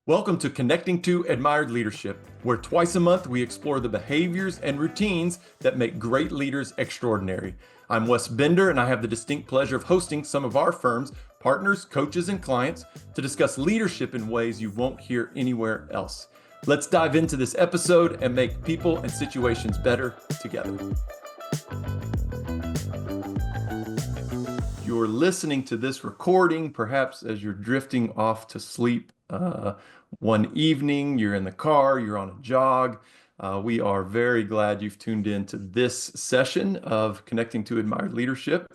Welcome to Connecting to Admired Leadership, where twice a month we explore the behaviors and routines that make great leaders extraordinary. I'm Wes Bender, and I have the distinct pleasure of hosting some of our firm's partners, coaches, and clients to discuss leadership in ways you won't hear anywhere else. Let's dive into this episode and make people and situations better together. You're listening to this recording, perhaps as you're drifting off to sleep one evening, you're in the car, you're on a jog. We are very glad you've tuned in to this session of Connecting to Admired Leadership.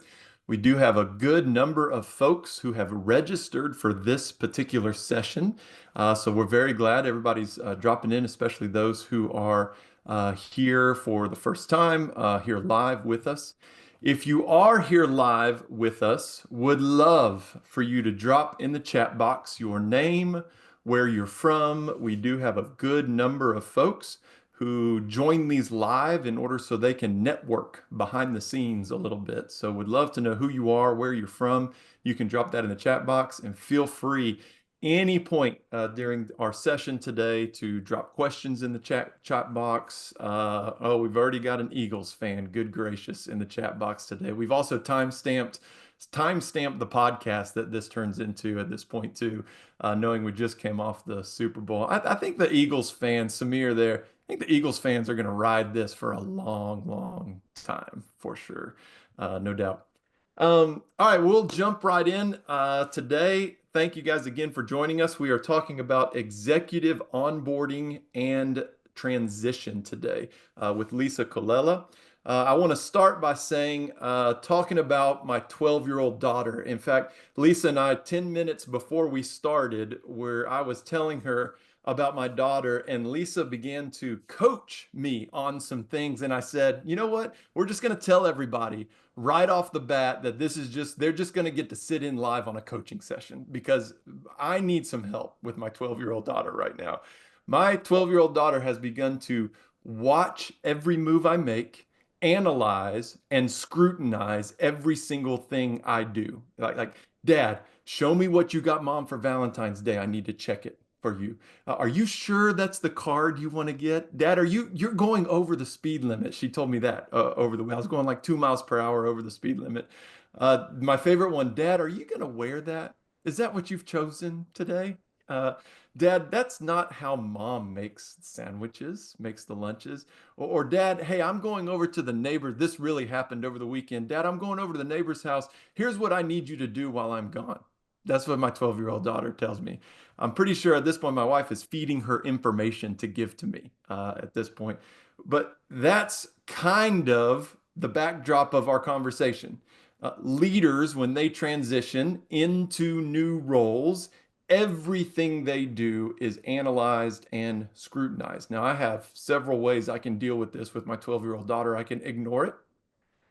We do have a good number of folks who have registered for this particular session. So we're very glad everybody's dropping in, especially those who are here for the first time, here live with us. If you are here live with us, would love for you to drop in the chat box your name, where you're from. We do have a good number of folks who join these live in order so they can network behind the scenes a little bit. So would love to know who you are, where you're from. You can drop that in the chat box, and feel free any point during our session today to drop questions in the chat box. Oh, we've already got an Eagles fan, good gracious, in the chat box today. We've also timestamped the podcast that this turns into at this point too, knowing we just came off the Super Bowl. I think the Eagles fans, Samir there, I think the Eagles fans are going to ride this for a long, long time for sure. No doubt. All right, we'll jump right in today. Thank you guys again for joining us. We are talking about executive onboarding and transition today with Lisa Colella. I want to start by saying, talking about my 12-year-old daughter. In fact, Lisa and I, 10 minutes before we started, where I was telling her about my daughter, and Lisa began to coach me on some things. And I said, you know what? We're just going to tell everybody right off the bat that they're just going to get to sit in live on a coaching session, because I need some help with my 12-year-old daughter right now. My 12-year-old daughter has begun to watch every move I make, analyze and scrutinize every single thing I do. Like, Dad, show me what you got Mom for Valentine's Day. I need to check it for you. Are you sure that's the card you want to get? Dad, you're going over the speed limit. She told me that over the way. I was going like 2 miles per hour over the speed limit. My favorite one, Dad, are you going to wear that? Is that what you've chosen today? Uh, Dad, that's not how Mom makes sandwiches, makes the lunches. Or Dad, hey, I'm going over to the neighbor. This really happened over the weekend. Dad, I'm going over to the neighbor's house. Here's what I need you to do while I'm gone. That's what my 12-year-old daughter tells me. I'm pretty sure at this point, my wife is feeding her information to give to me at this point. But that's kind of the backdrop of our conversation. Leaders, when they transition into new roles, everything they do is analyzed and scrutinized. Now, I have several ways I can deal with this with my 12-year-old daughter. I can ignore it.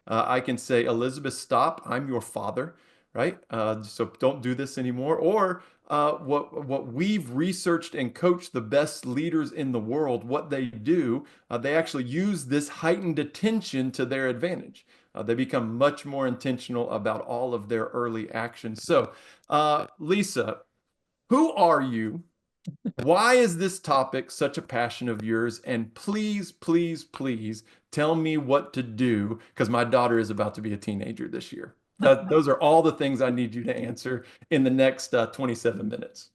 I can say, Elizabeth, stop. I'm your father, right? So don't do this anymore. Or what we've researched and coached the best leaders in the world, what they do, they actually use this heightened attention to their advantage. They become much more intentional about all of their early actions. So, Lisa, who are you? Why is this topic such a passion of yours? And please, please, please tell me what to do, because my daughter is about to be a teenager this year. Those are all the things I need you to answer in the next 27 minutes.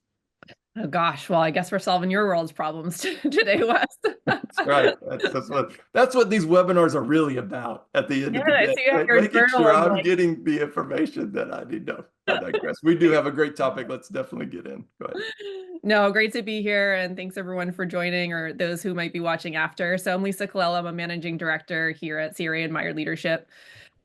Oh gosh, well, I guess we're solving your world's problems today, Wes. That's right. That's what these webinars are really about at the end of the day. So you have Right? your Making journal sure of I'm getting the information that I need. No, I digress. We do have a great topic. Let's definitely get in. Go ahead. No, great to be here, and thanks everyone for joining, or those who might be watching after. So I'm Lisa Colella. I'm a managing director here at CRA Admired Leadership.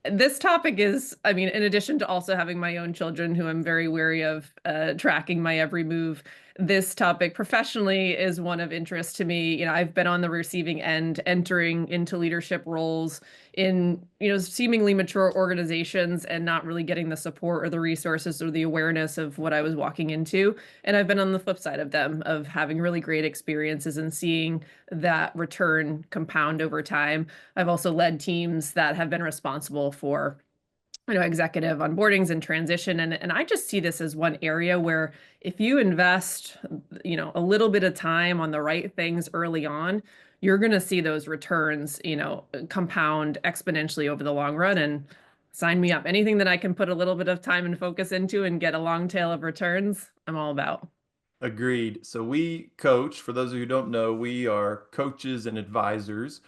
This topic is, I mean, in addition to also having my own children who I'm very wary of tracking my every move, this topic professionally is one of interest to me. You know, I've been on the receiving end, entering into leadership roles in, seemingly mature organizations and not really getting the support or the resources or the awareness of what I was walking into. And I've been on the flip side of them, of having really great experiences and seeing that return compound over time. I've also led teams that have been responsible for executive onboardings and transition. And I just see this as one area where if you invest, a little bit of time on the right things early on, you're going to see those returns, compound exponentially over the long run. And sign me up. Anything that I can put a little bit of time and focus into and get a long tail of returns, I'm all about. Agreed. So we coach, for those of you who don't know, we are coaches and advisors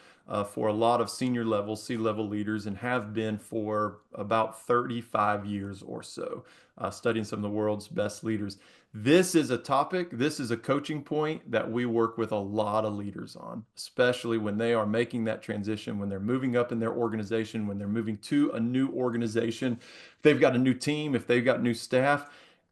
for a lot of senior level, C-level leaders and have been for about 35 years or so, studying some of the world's best leaders. This is a topic, this is a coaching point that we work with a lot of leaders on, especially when they are making that transition, when they're moving up in their organization, when they're moving to a new organization, if they've got a new team, if they've got new staff.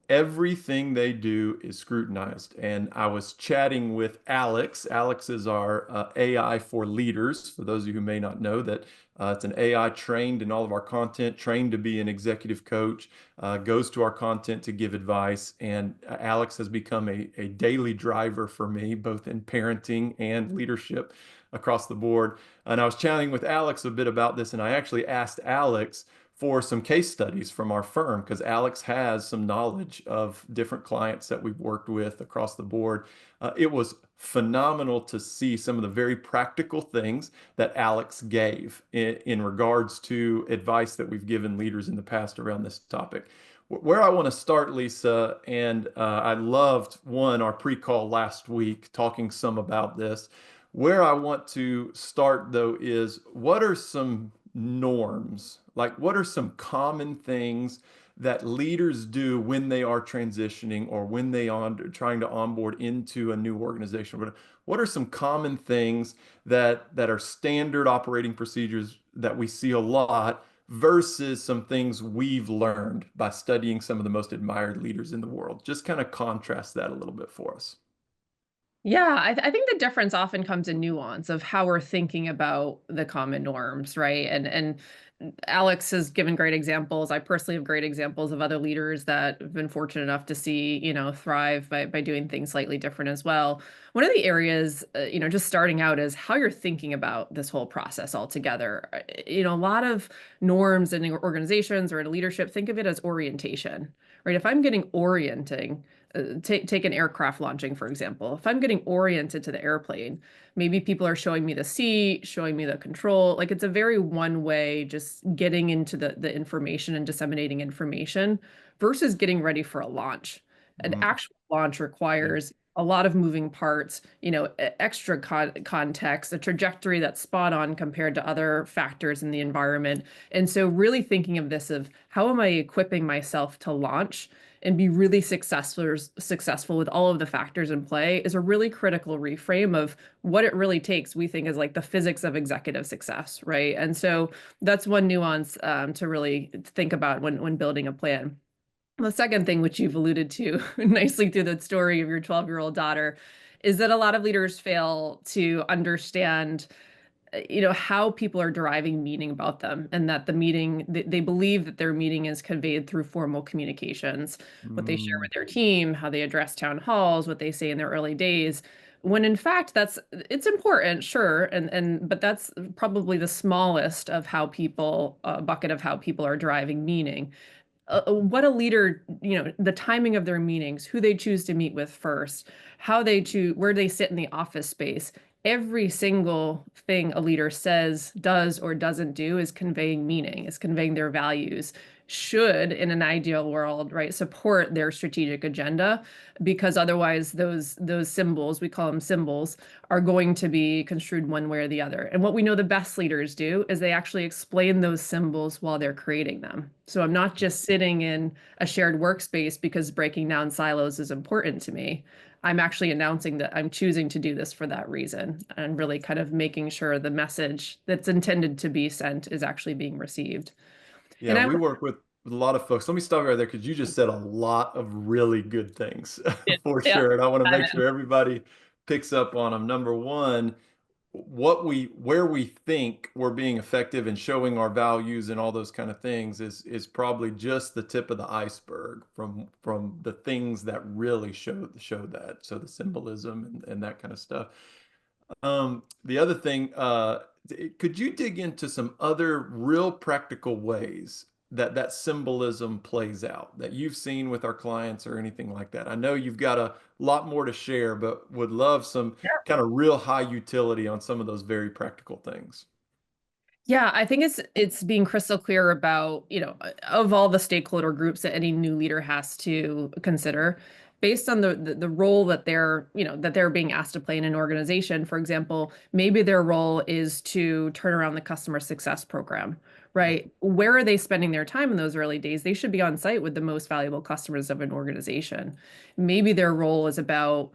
Everything they do is scrutinized. And I was chatting with Alex. Alex is our AI for leaders. For those of you who may not know that it's an AI trained in all of our content, trained to be an executive coach, goes to our content to give advice. And Alex has become a daily driver for me, both in parenting and leadership across the board. And I was chatting with Alex a bit about this, and I actually asked Alex for some case studies from our firm because Alex has some knowledge of different clients that we've worked with across the board. It was phenomenal to see some of the very practical things that Alex gave in regards to advice that we've given leaders in the past around this topic. Where I want to start, Lisa, and I loved our pre-call last week talking some about this. Where I want to start, though, is what are some norms? Like, what are some common things that leaders do when they are transitioning or when they are trying to onboard into a new organization? What are some common things that are standard operating procedures that we see a lot versus some things we've learned by studying some of the most admired leaders in the world? Just kind of contrast that a little bit for us. Yeah, I think the difference often comes in nuance of how we're thinking about the common norms, right? And Alex has given great examples. I personally have great examples of other leaders that have been fortunate enough to see, thrive by doing things slightly different as well. One of the areas, just starting out is how you're thinking about this whole process altogether. A lot of norms in organizations or in leadership, think of it as orientation, right? If I'm getting orienting, take an aircraft launching, for example. If I'm getting oriented to the airplane, maybe people are showing me the seat, showing me the control. Like it's a very one way, just getting into the information and disseminating information versus getting ready for a launch. An Mm, actual launch yeah. requires a lot of moving parts, extra context, a trajectory that's spot on compared to other factors in the environment. And so really thinking of this of how am I equipping myself to launch and be really successful with all of the factors in play is a really critical reframe of what it really takes, we think, is like the physics of executive success, right? And so that's one nuance to really think about when building a plan. The second thing, which you've alluded to nicely through the story of your 12-year-old daughter, is that a lot of leaders fail to understand how people are deriving meaning about them and that the meeting they believe that their meaning is conveyed through formal communications, what they share Mm, with their team, how they address town halls, what they say in their early days, when in fact it's important, sure, but that's probably the smallest of how people bucket of how people are deriving meaning. What a leader, the timing of their meetings, who they choose to meet with first, how they choose, where they sit in the office space. Every single thing a leader says, does, or doesn't do is conveying meaning, is conveying their values, should, in an ideal world, right, support their strategic agenda, because otherwise those symbols, we call them symbols, are going to be construed one way or the other. And what we know the best leaders do is they actually explain those symbols while they're creating them. So I'm not just sitting in a shared workspace because breaking down silos is important to me. I'm actually announcing that I'm choosing to do this for that reason and really kind of making sure the message that's intended to be sent is actually being received. yeah, And I we work with a lot of folks. Let me stop right there because you just said a lot of really good things for yeah, sure. And I want to I'm make sure everybody picks up on them. Number one, where we think we're being effective in showing our values and all those kind of things is probably just the tip of the iceberg from the things that really show that. So the symbolism and that kind of stuff. The other thing, could you dig into some other real practical ways that symbolism plays out that you've seen with our clients or anything like that? I know you've got a lot more to share, but would love some kind of real high utility on some of those very practical things. Yeah, I think it's being crystal clear about, of all the stakeholder groups that any new leader has to consider based on the role that they're being asked to play in an organization. For example, maybe their role is to turn around the customer success program, right? Where are they spending their time in those early days? They should be on site with the most valuable customers of an organization. Maybe their role is about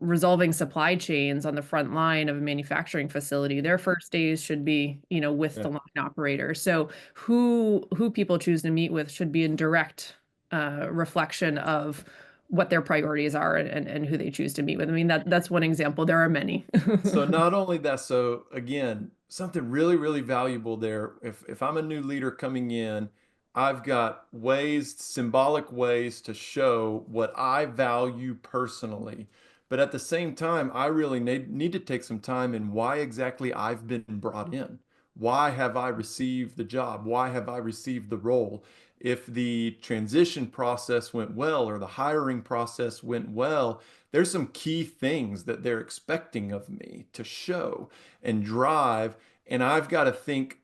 resolving supply chains on the front line of a manufacturing facility. Their first days should be, with the Yeah. line operator. So who people choose to meet with should be in direct reflection of what their priorities are and who they choose to meet with. I mean, that's one example. There are many. So not only that, so again, something really, really valuable there. If I'm a new leader coming in, I've got ways, symbolic ways to show what I value personally. But at the same time, I really need to take some time in why exactly I've been brought in. Why have I received the job? Why have I received the role? If the transition process went well or the hiring process went well, there's some key things that they're expecting of me to show and drive. And I've got to think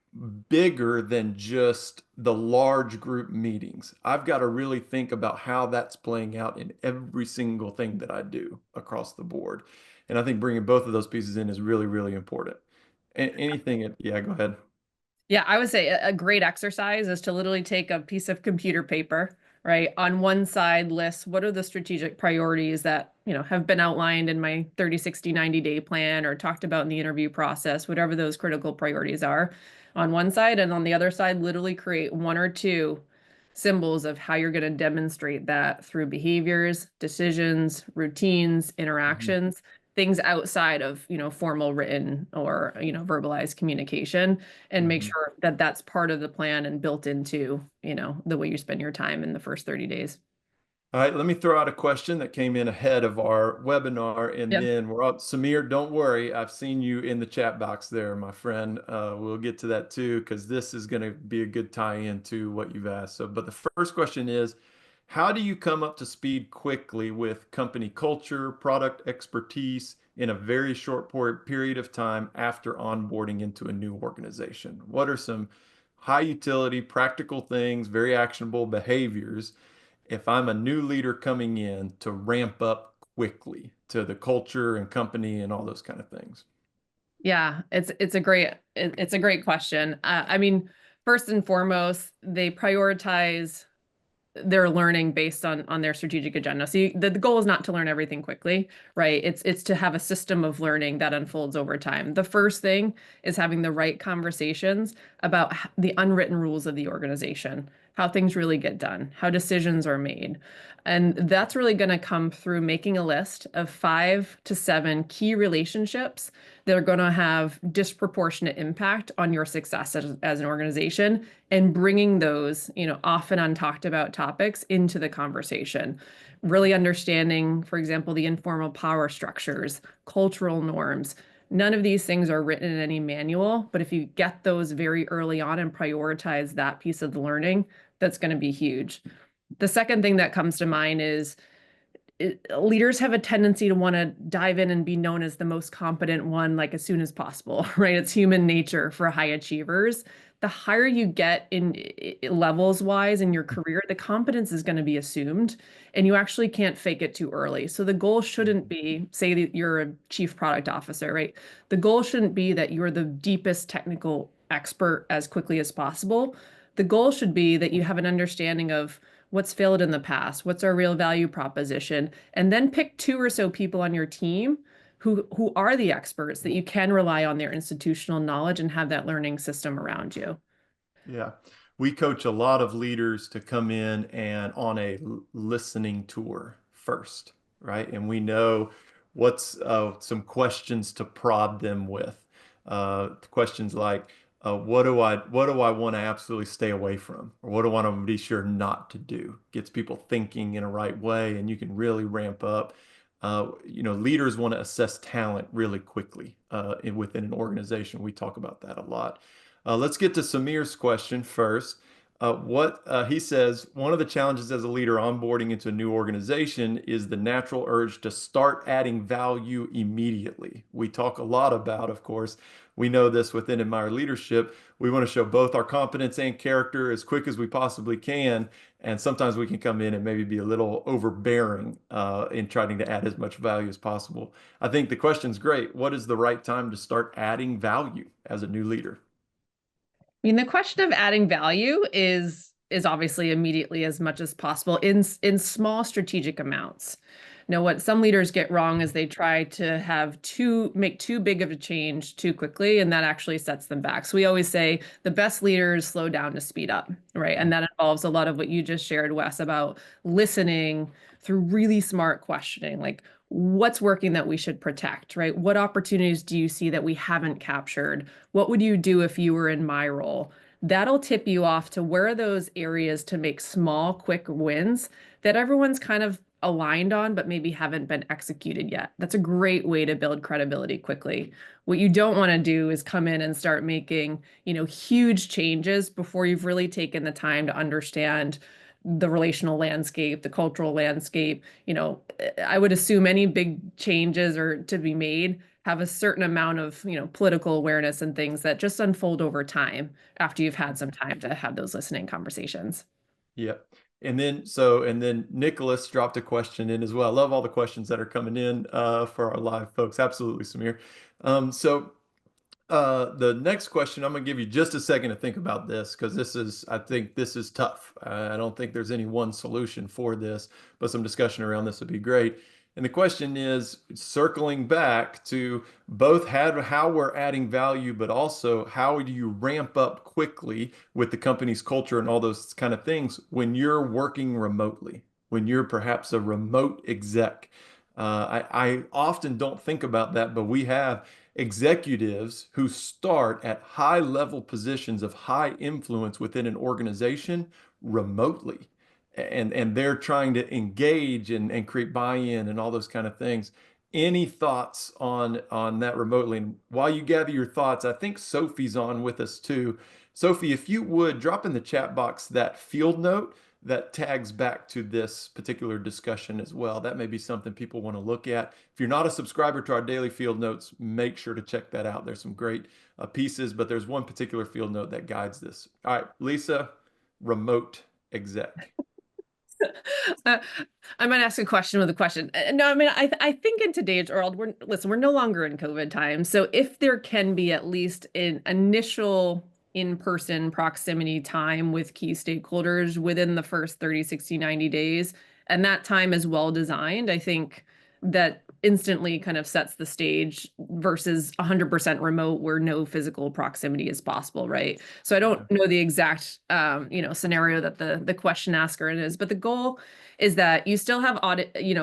bigger than just the large group meetings. I've got to really think about how that's playing out in every single thing that I do across the board. And I think bringing both of those pieces in is really, really important. Anything, yeah, go ahead. Yeah, I would say a great exercise is to literally take a piece of computer paper, right? On one side, list what are the strategic priorities that, have been outlined in my 30, 60, 90-day plan or talked about in the interview process, whatever those critical priorities are on one side. And on the other side, literally create one or two symbols of how you're going to demonstrate that through behaviors, decisions, routines, Mhm. interactions, things outside of, formal written or, verbalized communication, and make Mhm. sure that that's part of the plan and built into, the way you spend your time in the first 30 days. All right, let me throw out a question that came in ahead of our webinar, and Yeah. then we're up. Samir, don't worry. I've seen you in the chat box there, my friend. We'll get to that too, because this is going to be a good tie-in to what you've asked. So, but the first question is, how do you come up to speed quickly with company culture, product expertise in a very short period of time after onboarding into a new organization? What are some high utility, practical things, very actionable behaviors if I'm a new leader coming in to ramp up quickly to the culture and company and all those kind of things? Yeah, it's a great question. I mean, first and foremost, they prioritize their learning based on their strategic agenda. So the goal is not to learn everything quickly, right? It's to have a system of learning that unfolds over time. The first thing is having the right conversations about the unwritten rules of the organization, how things really get done, how decisions are made. And that's really going to come through making a list of 5 to 7 key relationships that are going to have disproportionate impact on your success as an organization and bringing those, often untalked about topics into the conversation. Really understanding, for example, the informal power structures, cultural norms. None of these things are written in any manual, but if you get those very early on and prioritize that piece of the learning, that's going to be huge. The second thing that comes to mind is leaders have a tendency to want to dive in and be known as the most competent one, like as soon as possible, right? It's human nature for high achievers. The higher you get in levels wise in your career, the competence is going to be assumed, and you actually can't fake it too early. So the goal shouldn't be, say that you're a chief product officer, right? The goal shouldn't be that you're the deepest technical expert as quickly as possible. The goal should be that you have an understanding of what's failed in the past, what's our real value proposition, and then pick 2 or so people on your team who are the experts that you can rely on their institutional knowledge and have that learning system around you. Yeah. We coach a lot of leaders to come in and on a listening tour first, right? And we know what's some questions to prod them with. Questions like, what do I want to absolutely stay away from? Or what do I want to be sure not to do? Gets people thinking in a right way, and you can really ramp up. Leaders want to assess talent really quickly within an organization. We talk about that a lot. Let's get to Samir's question first. What he says, one of the challenges as a leader onboarding into a new organization is the natural urge to start adding value immediately. We talk a lot about, of course, we know this within Admire Leadership. We want to show both our competence and character as quick as we possibly can. And sometimes we can come in and maybe be a little overbearing in trying to add as much value as possible. I think the question's great. What is the right time to start adding value as a new leader? I mean, the question of adding value is obviously immediately as much as possible in small strategic amounts. What some leaders get wrong is they try to make too big of a change too quickly, and that actually sets them back. So we always say the best leaders slow down to speed up, right? And that involves a lot of what you just shared, Wes, about listening through really smart questioning, like what's working that we should protect, right? What opportunities do you see that we haven't captured? What would you do if you were in my role? That'll tip you off to where are those areas to make small, quick wins that everyone's kind of aligned on, but maybe haven't been executed yet. That's a great way to build credibility quickly. What you don't want to do is come in and start making, huge changes before you've really taken the time to understand the relational landscape, the cultural landscape. I would assume any big changes are to be made have a certain amount of, political awareness and things that just unfold over time after you've had some time to have those listening conversations. Yep. And then Nicholas dropped a question in as well. I love all the questions that are coming in for our live folks. Absolutely, Samir. The next question, I'm going to give you just a second to think about this because I think this is tough. I don't think there's any one solution for this, but some discussion around this would be great. And the question is circling back to both how we're adding value, but also how do you ramp up quickly with the company's culture and all those kind of things when you're working remotely, when you're perhaps a remote exec. I often don't think about that, but we have executives who start at high level positions of high influence within an organization remotely. And they're trying to engage and create buy-in and all those kind of things. Any thoughts on that remotely? And while you gather your thoughts, I think Sophie's on with us too. Sophie, if you would drop in the chat box that field note that tags back to this particular discussion as well. That may be something people want to look at. If you're not a subscriber to our daily field notes, make sure to check that out. There's some great pieces, but there's one particular field note that guides this. All right, Lisa, remote exec. Uh, I might ask a question with a question. No, I mean, I think in today's world, we're no longer in COVID times. So if there can be at least an initial in-person proximity time with key stakeholders within the first 30, 60, 90 days, and that time is well designed, I think that instantly kind of sets the stage versus 100% remote where no physical proximity is possible, right? So I don't know the exact scenario that the question asker is, but the goal is that you still have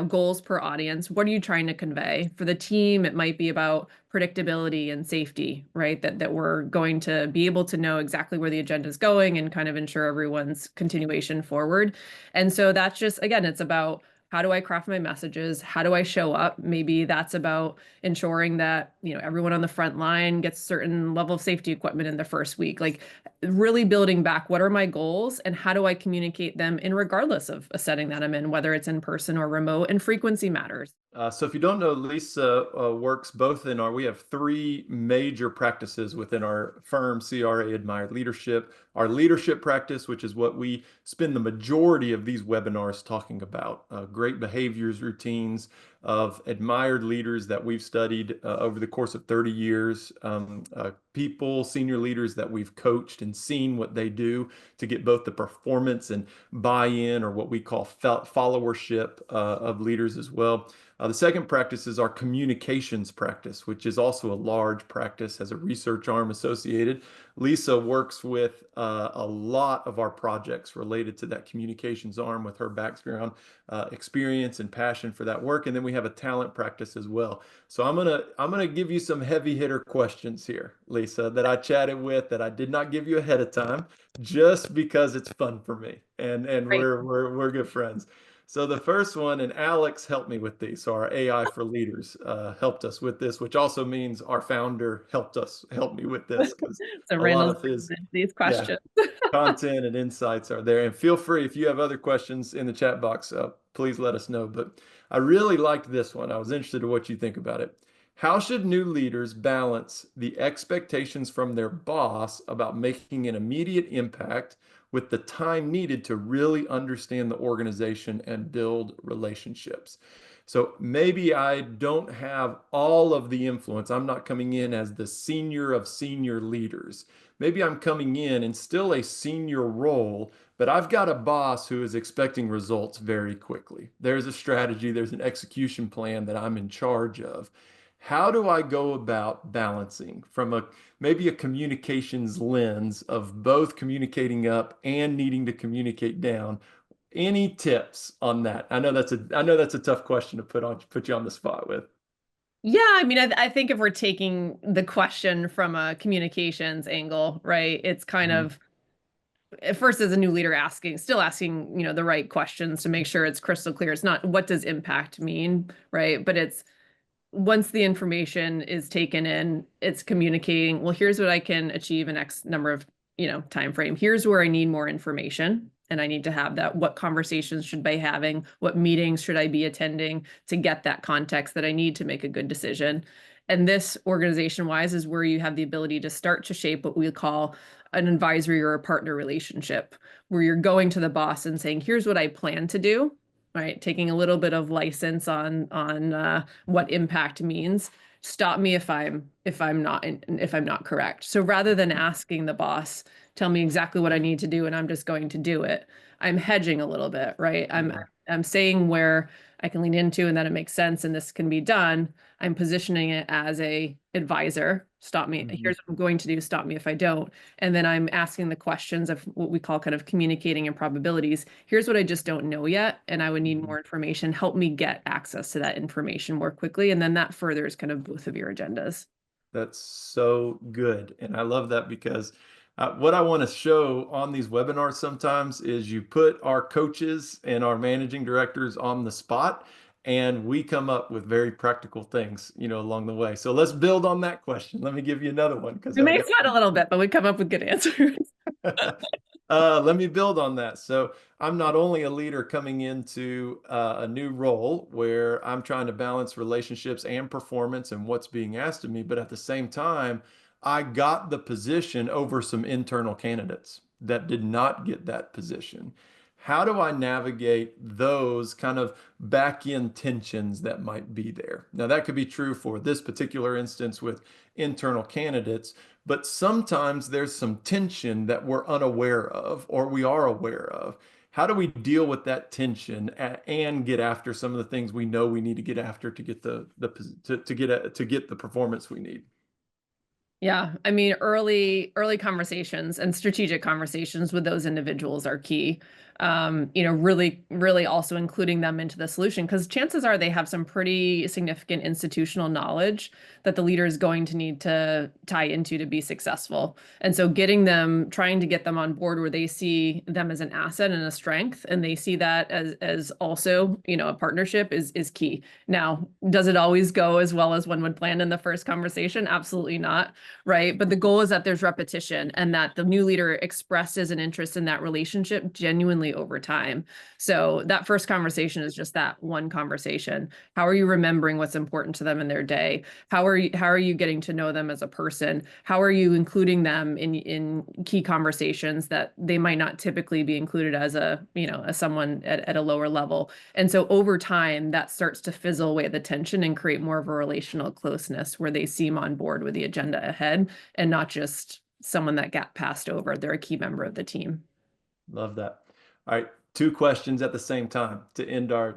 goals per audience. What are you trying to convey? For the team, it might be about predictability and safety, right? That we're going to be able to know exactly where the agenda is going and kind of ensure everyone's continuation forward. And so that's just, again, it's about how do I craft my messages? How do I show up? Maybe that's about ensuring that, everyone on the front line gets a certain level of safety equipment in the first week. Like really building back what are my goals and how do I communicate them in regardless of a setting that I'm in, whether it's in person or remote, and frequency matters. So if you don't know, Lisa works both we have three major practices within our firm, CRA Admired Leadership. Our leadership practice, which is what we spend the majority of these webinars talking about, great behaviors, routines of admired leaders that we've studied over the course of 30 years, people, senior leaders that we've coached and seen what they do to get both the performance and buy-in, or what we call followership of leaders as well. The second practice is our communications practice, which is also a large practice, has a research arm associated. Lisa works with a lot of our projects related to that communications arm with her background, experience and passion for that work. And then we have a talent practice as well. So I'm gonna give you some heavy hitter questions here, Lisa, that I chatted with that I did not give you ahead of time, just because it's fun for me and Right. we're good friends. So the first one, and Alex helped me with these. So our AI for leaders helped us with this, which also means our founder helped me with this because So a lot Randall's of bringing his, in these yeah, questions. content and insights are there. And feel free if you have other questions in the chat box, please let us know. But I really liked this one. I was interested in what you think about it. How should new leaders balance the expectations from their boss about making an immediate impact with the time needed to really understand the organization and build relationships? So maybe I don't have all of the influence. I'm not coming in as the senior of senior leaders. Maybe I'm coming in still a senior role, but I've got a boss who is expecting results very quickly. There's a strategy, there's an execution plan that I'm in charge of. How do I go about balancing from a maybe a communications lens of both communicating up and needing to communicate down? Any tips on that? I know that's a tough question to put you on the spot with. Yeah, I mean, I think if we're taking the question from a communications angle, right, it's kind Mhm. of at first as a new leader still asking, the right questions to make sure it's crystal clear. It's not what does impact mean, right? But it's once the information is taken in, it's communicating, well, here's what I can achieve in X number of, time frame. Here's where I need more information. And I need to have that. What conversations should I be having? What meetings should I be attending to get that context that I need to make a good decision? And this organization wise is where you have the ability to start to shape what we call an advisory or a partner relationship, where you're going to the boss and saying, here's what I plan to do, right? Taking a little bit of license on what impact means. Stop me if I'm not correct. So rather than asking the boss, tell me exactly what I need to do and I'm just going to do it, I'm hedging a little bit, right? Yeah. I'm saying where I can lean into and that it makes sense and this can be done. I'm positioning it as a advisor. Stop me. Mhm. Here's what I'm going to do. Stop me if I don't. And then I'm asking the questions of what we call kind of communicating in probabilities. Here's what I just don't know yet, and I would need Mhm. more information. Help me get access to that information more quickly. And then that furthers kind of both of your agendas. That's so good. And I love that because what I want to show on these webinars sometimes is you put our coaches and our managing directors on the spot, and we come up with very practical things, along the way. So let's build on that question. Let me give you another one because We may sweat a little bit, but we come up with good answers. let me build on that. So I'm not only a leader coming into a new role where I'm trying to balance relationships and performance and what's being asked of me, but at the same time, I got the position over some internal candidates that did not get that position. How do I navigate those kind of back end tensions that might be there? Now, that could be true for this particular instance with internal candidates, but sometimes there's some tension that we're unaware of or we are aware of. How do we deal with that tension and get after some of the things we know we need to get after to get to get the performance we need? Yeah, I mean, early conversations and strategic conversations with those individuals are key. Really also including them into the solution because chances are they have some pretty significant institutional knowledge that the leader is going to need to tie into to be successful. And so trying to get them on board where they see them as an asset and a strength, and they see that as also, a partnership is key. Now, does it always go as well as one would plan in the first conversation? Absolutely not, right? But the goal is that there's repetition and that the new leader expresses an interest in that relationship genuinely over time. So that first conversation is just that one conversation. How are you remembering what's important to them in their day? How are you getting to know them as a person? How are you including them in key conversations that they might not typically be included as someone at a lower level? And so over time, that starts to fizzle away the tension and create more of a relational closeness where they seem on board with the agenda ahead and not just someone that got passed over. They're a key member of the team. Love that. All right, two questions at the same time to end our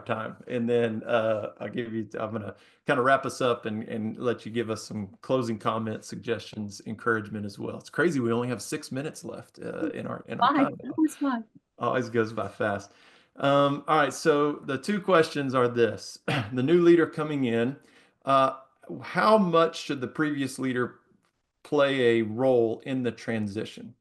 time, and then I'm gonna kind of wrap us up and let you give us some closing comments, suggestions, encouragement as well. It's crazy we only have 6 minutes left in our Bye. time That now. was fun. Always goes by fast. All right, so the two questions are this: the new leader coming in, uh, how much should the previous leader play a role in the transition?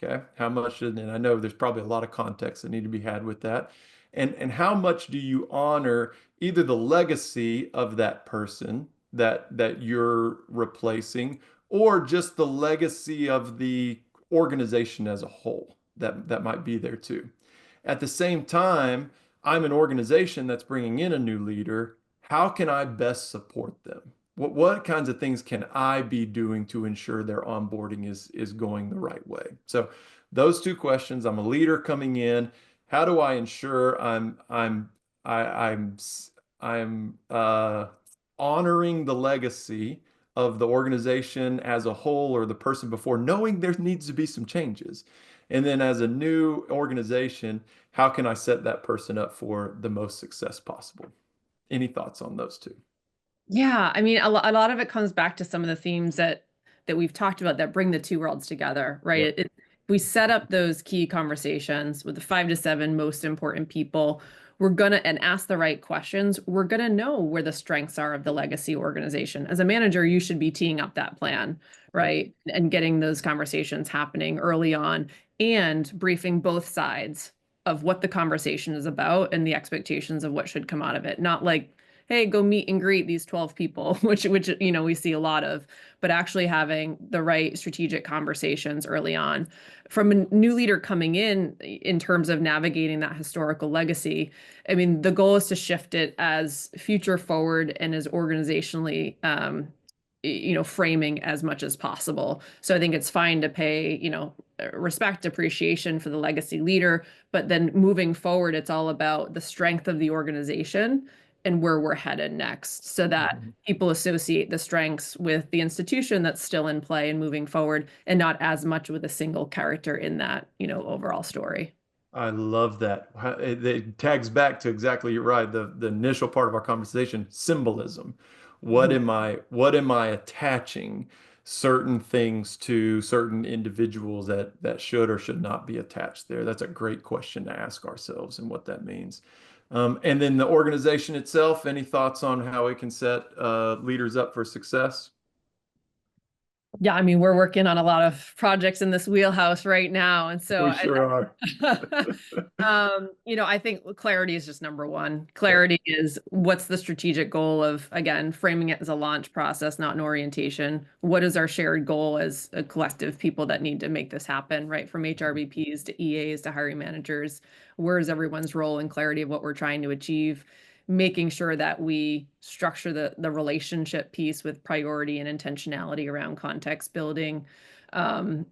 Okay. How much, and I know there's probably a lot of context that need to be had with that. And how much do you honor either the legacy of that person that you're replacing, or just the legacy of the organization as a whole that might be there too. At the same time, I'm an organization that's bringing in a new leader. How can I best support them? What kinds of things can I be doing to ensure their onboarding is going the right way? So those two questions. I'm a leader coming in. How do I ensure I, I'm I'm honoring the legacy of the organization as a whole or the person before, knowing there needs to be some changes. And then as a new organization, how can I set that person up for the most success possible? Any thoughts on those two? Yeah, I mean, a lot of it comes back to some of the themes that we've talked about that bring the two worlds together, right? Yep. We set up those key conversations with the 5 to 7 most important people. We're gonna and ask the right questions. We're gonna know where the strengths are of the legacy organization. As a manager, you should be teeing up that plan, Yep. right? And getting those conversations happening early on and briefing both sides of what the conversation is about and the expectations of what should come out of it. Not like, hey, go meet and greet these 12 people, which we see a lot of, but actually having the right strategic conversations early on. From a new leader coming in terms of navigating that historical legacy, I mean, the goal is to shift it as future forward and as organizationally framing as much as possible. So I think it's fine to pay, respect, appreciation for the legacy leader, but then moving forward, it's all about the strength of the organization and where we're headed next, so that Mhm. people associate the strengths with the institution that's still in play and moving forward, and not as much with a single character in that, overall story. I love that. It tags back to exactly, you're right, the initial part of our conversation, symbolism. Mhm. What am I attaching certain things to certain individuals that should or should not be attached there? That's a great question to ask ourselves and what that means. And then the organization itself, any thoughts on how it can set leaders up for success? Yeah, I mean, we're working on a lot of projects in this wheelhouse right now. And so We sure are. I think clarity is just number one. Yep. Clarity is what's the strategic goal of, again, framing it as a launch process, not an orientation. What is our shared goal as a collective people that need to make this happen, right? From HRBPs to EAs to hiring managers. Where is everyone's role and clarity of what we're trying to achieve? Making sure that we structure the relationship piece with priority and intentionality around context building,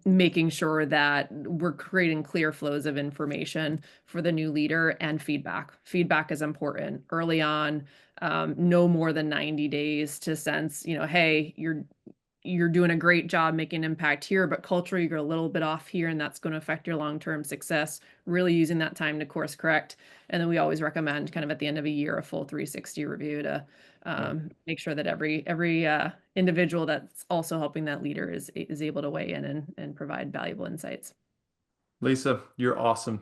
making sure that we're creating clear flows of information for the new leader, and feedback. Feedback is important early on. No more than 90 days to sense, hey, you're doing a great job making impact here, but culturally you're a little bit off here, and that's going to affect your long-term success. Really using that time to course correct. And then we always recommend kind of at the end of a year, a full 360 review to Yep. make sure that every individual that's also helping that leader is able to weigh in and provide valuable insights. Lisa, you're awesome.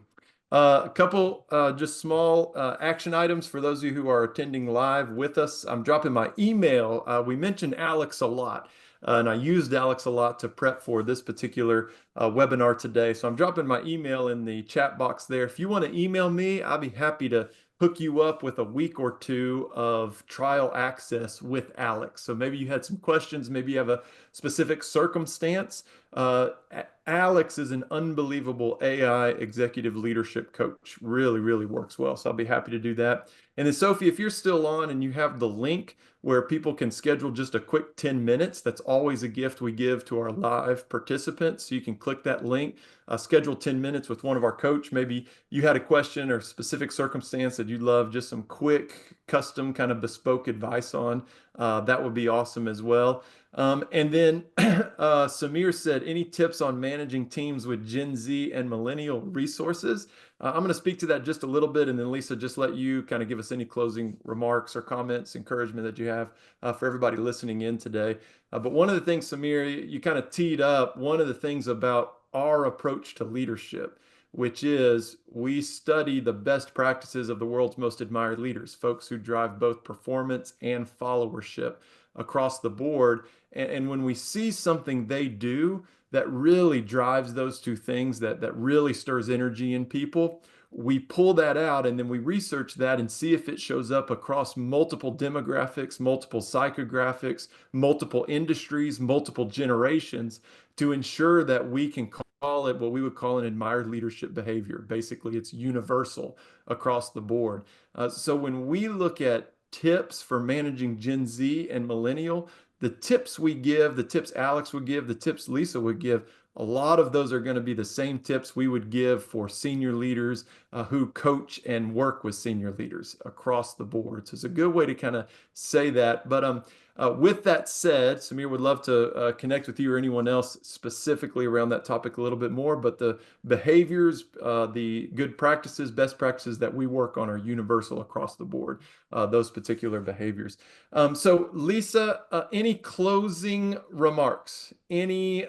A couple just small action items for those of you who are attending live with us. I'm dropping my email. We mentioned Alex a lot, and I used Alex a lot to prep for this particular webinar today. So I'm dropping my email in the chat box there. If you want to email me, I'll be happy to hook you up with a week or two of trial access with Alex. So maybe you had some questions, maybe you have a specific circumstance. Uh, Alex is an unbelievable AI executive leadership coach. Really, really works well. So I'll be happy to do that. And then, Sophie, if you're still on and you have the link where people can schedule just a quick 10 minutes, that's always a gift we give to our live participants. So you can click that link, schedule 10 minutes with one of our coach. Maybe you had a question or specific circumstance that you'd love just some quick, custom, kind of bespoke advice on. That would be awesome as well. And then Samir said, any tips on managing teams with Gen Z and millennial resources? I'm going to speak to that just a little bit, and then Lisa, just let you kind of give us any closing remarks or comments, encouragement that you have for everybody listening in today. But one of the things, Samir, you kind of teed up, one of the things about our approach to leadership, which is we study the best practices of the world's most admired leaders, folks who drive both performance and followership across the board. And when we see something they do that really drives those two things, that really stirs energy in people, we pull that out and then we research that and see if it shows up across multiple demographics, multiple psychographics, multiple industries, multiple generations to ensure that we can call it what we would call an admired leadership behavior. Basically, it's universal across the board. So when we look at tips for managing Gen Z and millennial, the tips we give, the tips Alex would give, the tips Lisa would give, a lot of those are going to be the same tips we would give for senior leaders who coach and work with senior leaders across the board. So it's a good way to kind of say that. But with that said, Samir would love to connect with you or anyone else specifically around that topic a little bit more. But the behaviors, the good practices, best practices that we work on are universal across the board, those particular behaviors. So Lisa, any closing remarks, any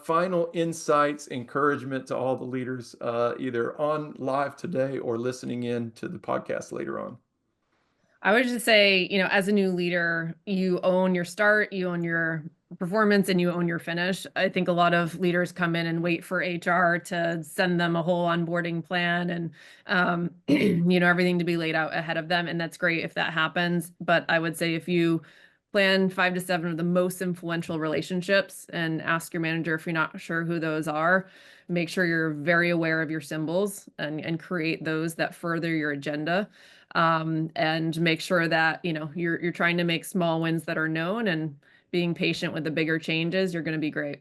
final insights, encouragement to all the leaders, either on live today or listening in to the podcast later on? I would just say, as a new leader, you own your start, you own your performance, and you own your finish. I think a lot of leaders come in and wait for HR to send them a whole onboarding plan and, everything to be laid out ahead of them. And that's great if that happens. But I would say if you plan 5 to 7 of the most influential relationships and ask your manager if you're not sure who those are, make sure you're very aware of your symbols and create those that further your agenda. And make sure that you're trying to make small wins that are known and being patient with the bigger changes. You're going to be great.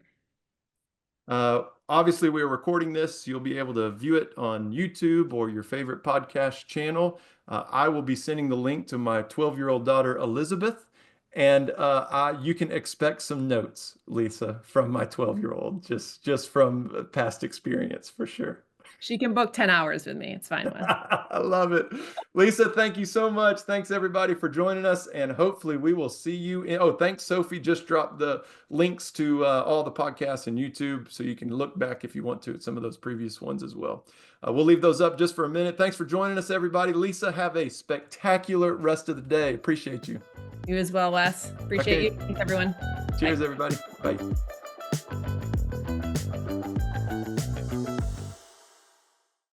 Obviously, we're recording this. You'll be able to view it on YouTube or your favorite podcast channel. I will be sending the link to my 12-year-old daughter, Elizabeth. And you can expect some notes, Lisa, from my 12-year-old, just from past experience for sure. She can book 10 hours with me. It's fine with. I love it. Lisa, thank you so much. Thanks everybody for joining us. And hopefully we will see you thanks, Sophie. Just dropped the links to all the podcasts and YouTube so you can look back if you want to at some of those previous ones as well. We'll leave those up just for a minute. Thanks for joining us, everybody. Lisa, have a spectacular rest of the day. Appreciate you. You as well, Wes. Appreciate you. Thanks, everyone. Cheers, Bye. everybody. Bye.